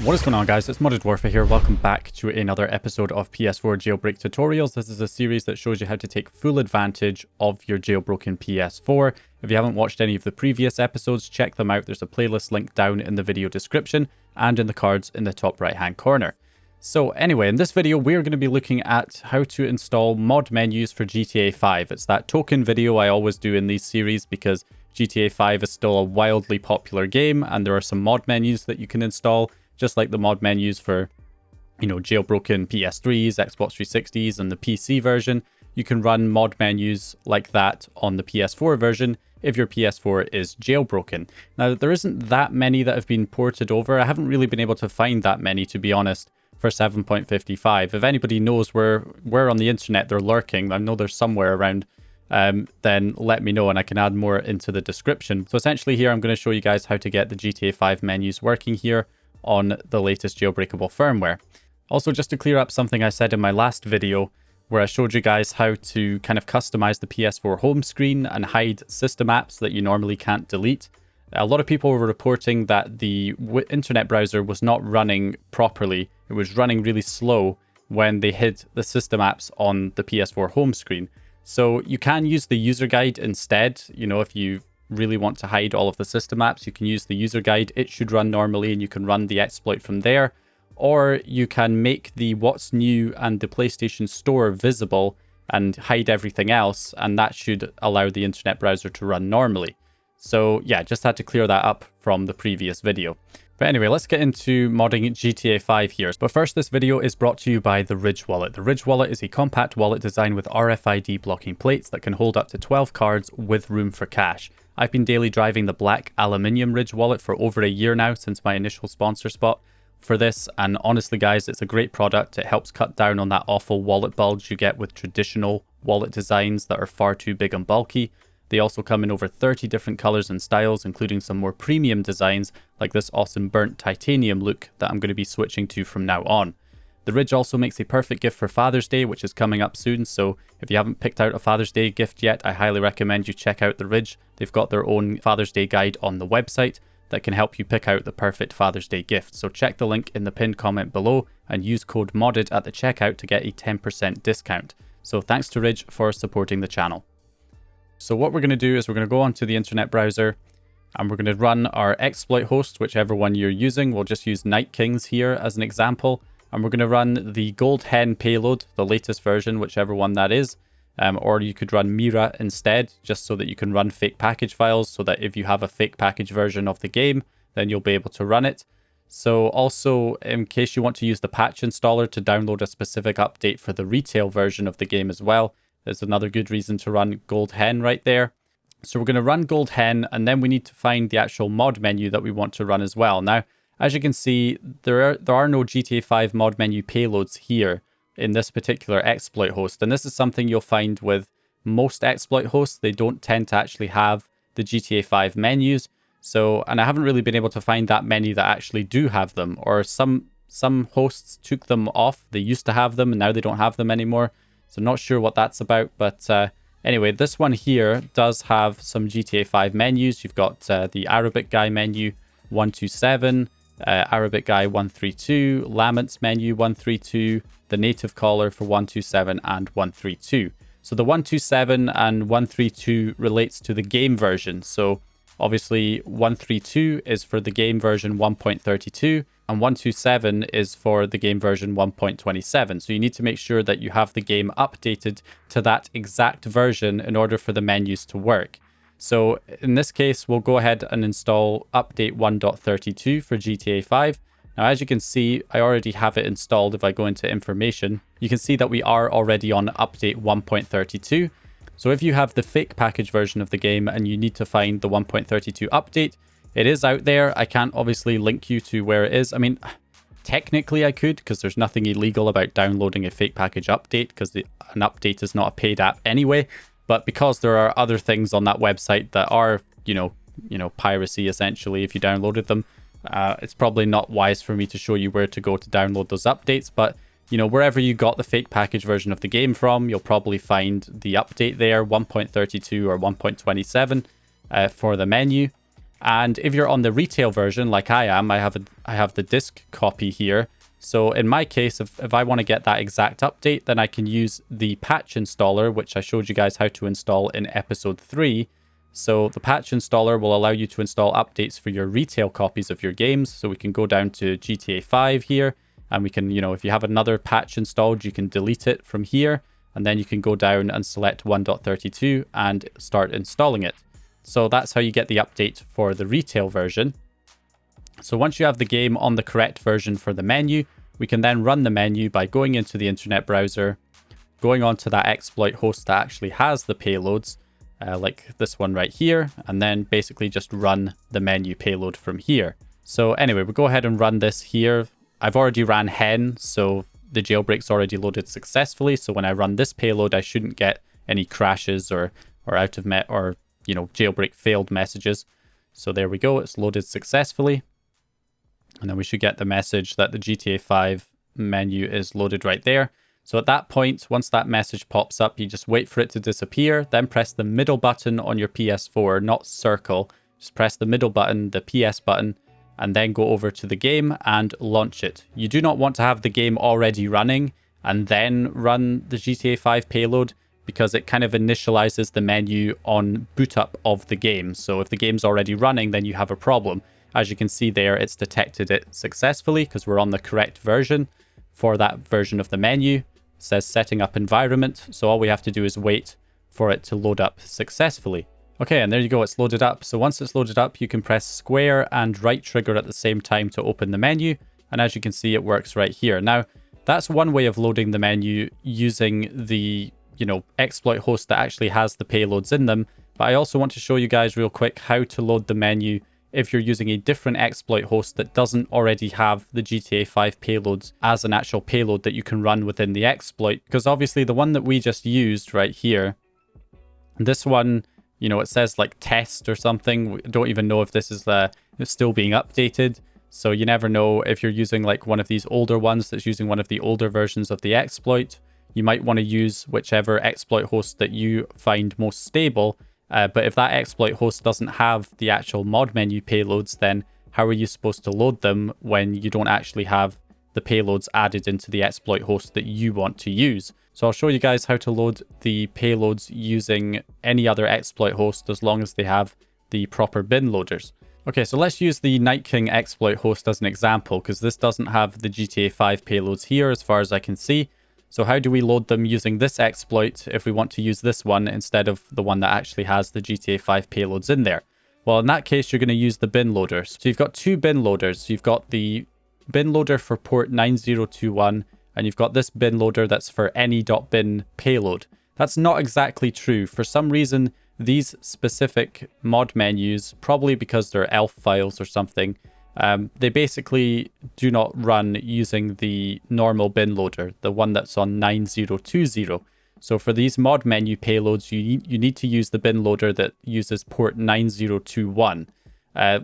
What is going on, guys? It's Modded Warfare here. Welcome back to another episode of PS4 Jailbreak Tutorials. This is a series that shows you how to take full advantage of your jailbroken PS4. If you haven't watched any of the previous episodes, check them out. There's a playlist link down in the video description and in the cards in the top right hand corner. So anyway, in this video, we're going to be looking at how to install mod menus for GTA 5. It's that token video I always do in these series because GTA 5 is still a wildly popular game and there are some mod menus that you can install, just like the mod menus for, jailbroken PS3s, Xbox 360s, and the PC version. You can run mod menus like that on the PS4 version if your PS4 is jailbroken. Now, there isn't that many that have been ported over. I haven't really been able to find that many, to be honest, for 7.55. If anybody knows where on the internet they're lurking, I know they're somewhere around, then let me know and I can add more into the description. So essentially here, I'm going to show you guys how to get the GTA 5 menus working here on the latest jailbreakable firmware. Also, just to clear up something I said in my last video, where I showed you guys how to kind of customize the PS4 home screen and hide system apps that you normally can't delete. A lot of people were reporting that the internet browser was not running properly. It was running really slow when they hid the system apps on the PS4 home screen. So you can use the user guide instead. If you really want to hide all of the system apps, you can use the user guide. It should run normally and you can run the exploit from there. Or you can make the what's new and the PlayStation Store visible and hide everything else, and that should allow the internet browser to run normally. So yeah, just had to clear that up from the previous video. But anyway, let's get into modding GTA 5 here. But first, this video is brought to you by the Ridge Wallet. The Ridge Wallet is a compact wallet designed with RFID blocking plates that can hold up to 12 cards with room for cash. I've been daily driving the black aluminium Ridge Wallet for over a year now since my initial sponsor spot for this, and honestly guys, it's a great product. It helps cut down on that awful wallet bulge you get with traditional wallet designs that are far too big and bulky. They also come in over 30 different colors and styles, including some more premium designs like this awesome burnt titanium look that I'm going to be switching to from now on. The Ridge also makes a perfect gift for Father's Day, which is coming up soon, so if you haven't picked out a Father's Day gift yet, I highly recommend you check out the Ridge. They've got their own Father's Day guide on the website that can help you pick out the perfect Father's Day gift. So check the link in the pinned comment below and use code MODDED at the checkout to get a 10% discount. So thanks to Ridge for supporting the channel. So what we're going to do is we're going to go onto the internet browser and we're going to run our exploit host, whichever one you're using. We'll just use Night Kings here as an example. And we're going to run the Gold Hen payload, the latest version, whichever one that is. Or you could run Mira instead, just so that you can run fake package files, so that if you have a fake package version of the game, then you'll be able to run it. So also, in case you want to use the patch installer to download a specific update for the retail version of the game as well, there's another good reason to run Gold Hen right there. So we're going to run Gold Hen, and then we need to find the actual mod menu that we want to run as well. Now, as you can see, there are no GTA 5 mod menu payloads here in this particular exploit host. And this is something you'll find with most exploit hosts. They don't tend to actually have the GTA 5 menus. And I haven't really been able to find that many that actually do have them, or some hosts took them off. They used to have them and now they don't have them anymore. So I'm not sure what that's about. But anyway, this one here does have some GTA 5 menus. You've got the Arabic guy menu 127, Arabic guy 132, Laments menu 132, the native caller for 127 and 132. So the 127 and 132 relates to the game version. So obviously 132 is for the game version 1.32 and 127 is for the game version 1.27. So you need to make sure that you have the game updated to that exact version in order for the menus to work. So in this case, we'll go ahead and install update 1.32 for GTA 5. Now, as you can see, I already have it installed. If I go into information, you can see that we are already on update 1.32. So if you have the fake package version of the game and you need to find the 1.32 update, it is out there. I can't obviously link you to where it is. I mean, technically I could, because there's nothing illegal about downloading a fake package update, because an update is not a paid app anyway. But because there are other things on that website that are, piracy essentially, if you downloaded them, it's probably not wise for me to show you where to go to download those updates. But, wherever you got the fake package version of the game from, you'll probably find the update there, 1.32 or 1.27 for the menu. And if you're on the retail version, like I am, I have the disk copy here. So in my case, if I want to get that exact update, then I can use the patch installer, which I showed you guys how to install in episode 3. So the patch installer will allow you to install updates for your retail copies of your games. So we can go down to GTA 5 here, and we can, if you have another patch installed, you can delete it from here, and then you can go down and select 1.32 and start installing it. So that's how you get the update for the retail version. So once you have the game on the correct version for the menu, we can then run the menu by going into the internet browser, going on to that exploit host that actually has the payloads, like this one right here, and then basically just run the menu payload from here. So anyway, we'll go ahead and run this here. I've already ran hen, so the jailbreak's already loaded successfully. So when I run this payload, I shouldn't get any crashes or out of jailbreak failed messages. So there we go, it's loaded successfully. And then we should get the message that the GTA 5 menu is loaded right there. So at that point, once that message pops up, you just wait for it to disappear, then press the middle button on your PS4, not circle. Just press the middle button, the PS button, and then go over to the game and launch it. You do not want to have the game already running and then run the GTA 5 payload, because it kind of initializes the menu on boot up of the game. So if the game's already running, then you have a problem. As you can see there, it's detected it successfully because we're on the correct version for that version of the menu. It says setting up environment. So all we have to do is wait for it to load up successfully. Okay, and there you go, it's loaded up. So once it's loaded up, you can press square and right trigger at the same time to open the menu. And as you can see, it works right here. Now, that's one way of loading the menu using the exploit host that actually has the payloads in them. But I also want to show you guys real quick how to load the menu if you're using a different exploit host that doesn't already have the GTA 5 payloads as an actual payload that you can run within the exploit. Because obviously the one that we just used right here, this one, it says like test or something. We don't even know if this is it's still being updated. So you never know if you're using like one of these older ones that's using one of the older versions of the exploit. You might want to use whichever exploit host that you find most stable. But if that exploit host doesn't have the actual mod menu payloads, then how are you supposed to load them when you don't actually have the payloads added into the exploit host that you want to use? So I'll show you guys how to load the payloads using any other exploit host as long as they have the proper bin loaders. Okay, so let's use the Night King exploit host as an example, because this doesn't have the GTA 5 payloads here as far as I can see. So how do we load them using this exploit if we want to use this one instead of the one that actually has the GTA 5 payloads in there? Well, in that case, you're going to use the bin loaders. So you've got two bin loaders. You've got the bin loader for port 9021, and you've got this bin loader that's for any.bin payload. That's not exactly true. For some reason, these specific mod menus, probably because they're ELF files or something, they basically do not run using the normal bin loader, the one that's on 9020. So for these mod menu payloads, you need to use the bin loader that uses port 9021,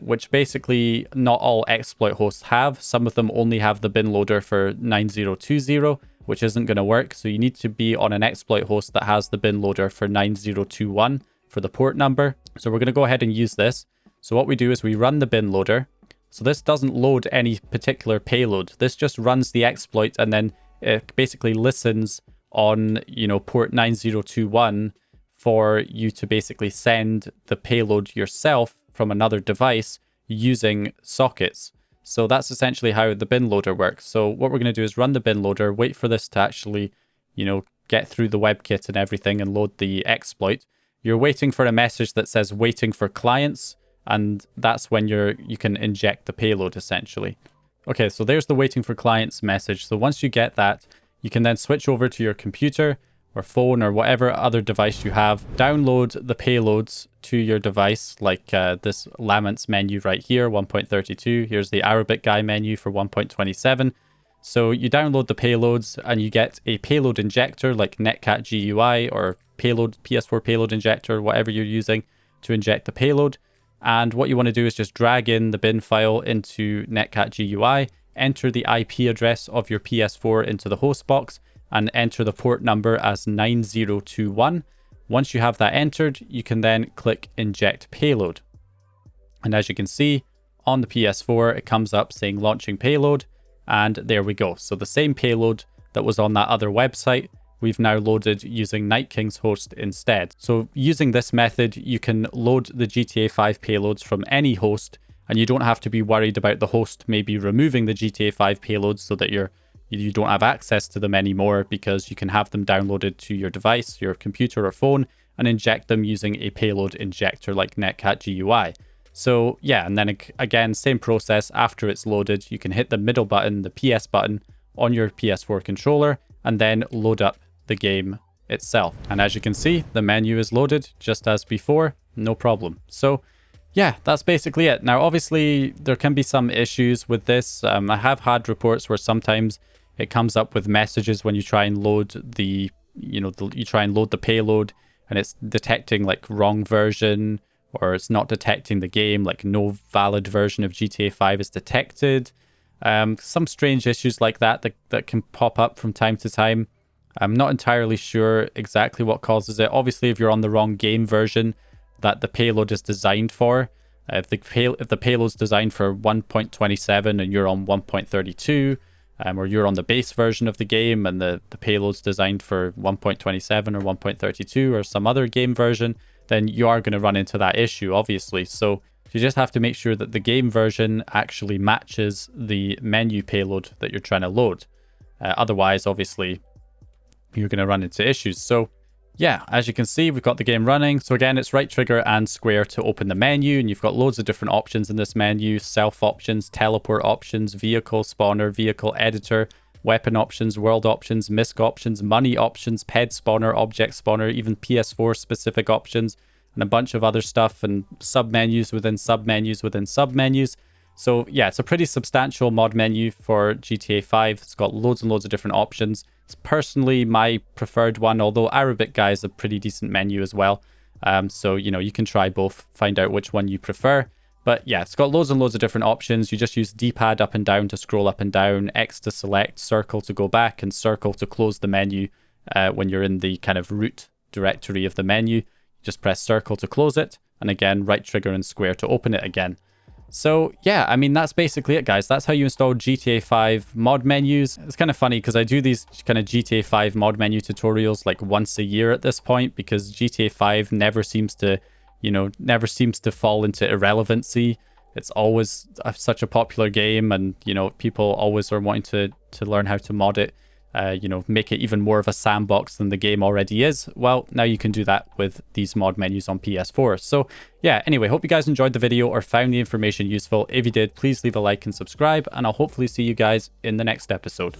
which basically not all exploit hosts have. Some of them only have the bin loader for 9020, which isn't going to work. So you need to be on an exploit host that has the bin loader for 9021 for the port number. So we're going to go ahead and use this. So what we do is we run the bin loader. So this doesn't load any particular payload. This just runs the exploit and then it basically listens on, port 9021 for you to basically send the payload yourself from another device using sockets. So that's essentially how the bin loader works. So what we're going to do is run the bin loader, wait for this to actually, get through the WebKit and everything and load the exploit. You're waiting for a message that says waiting for clients. And that's when you can inject the payload, essentially. Okay, so there's the waiting for clients message. So once you get that, you can then switch over to your computer or phone or whatever other device you have, download the payloads to your device, like this Laments menu right here, 1.32. Here's the Arabic guy menu for 1.27. So you download the payloads and you get a payload injector like NetCat GUI or PS4 payload injector, whatever you're using to inject the payload. And what you want to do is just drag in the bin file into NetCat GUI, enter the IP address of your PS4 into the host box, and enter the port number as 9021. Once you have that entered, you can then click Inject Payload. And as you can see on the PS4, it comes up saying launching payload, and there we go. So the same payload that was on that other website, we've now loaded using Night King's host instead. So using this method, you can load the GTA 5 payloads from any host, and you don't have to be worried about the host maybe removing the GTA 5 payloads so that you don't have access to them anymore, because you can have them downloaded to your device, your computer or phone, and inject them using a payload injector like NetCat GUI. So yeah, and then again, same process. After it's loaded, you can hit the middle button, the PS button on your PS4 controller, and then load up the game itself. And as you can see, the menu is loaded just as before, no problem. So yeah, that's basically it. Now, obviously, there can be some issues with this. I have had reports where sometimes it comes up with messages when you try and load you try and load the payload, and it's detecting like wrong version, or it's not detecting the game, like no valid version of GTA 5 is detected. Some strange issues like that can pop up from time to time. I'm not entirely sure exactly what causes it. Obviously, if you're on the wrong game version that the payload is designed for, if the payload's designed for 1.27 and you're on 1.32, or you're on the base version of the game and the payload's designed for 1.27 or 1.32 or some other game version, then you are going to run into that issue, obviously. So you just have to make sure that the game version actually matches the menu payload that you're trying to load. Otherwise, obviously, you're going to run into issues. So yeah, as you can see, we've got the game running. So again, it's right trigger and square to open the menu, and you've got loads of different options in this menu: self options, teleport options, vehicle spawner, vehicle editor, weapon options, world options, misc options, money options, ped spawner, object spawner, even PS4 specific options, and a bunch of other stuff, and submenus within submenus within submenus. So yeah, it's a pretty substantial mod menu for GTA 5. It's got loads and loads of different options. It's personally my preferred one, although Arabic Guy is a pretty decent menu as well. So, you can try both, find out which one you prefer. But yeah, it's got loads and loads of different options. You just use D-pad up and down to scroll up and down, X to select, circle to go back, and circle to close the menu. When you're in the kind of root directory of the menu, you just press circle to close it, and again, right trigger and square to open it again. So yeah, I mean, that's basically it, guys. That's how you install GTA 5 mod menus. It's kind of funny because I do these kind of GTA 5 mod menu tutorials like once a year at this point, because GTA 5 never seems to fall into irrelevancy. It's always such a popular game, and people always are wanting to learn how to mod it, make it even more of a sandbox than the game already is. Well, now you can do that with these mod menus on PS4. So yeah, anyway, hope you guys enjoyed the video or found the information useful. If you did, please leave a like and subscribe, and I'll hopefully see you guys in the next episode.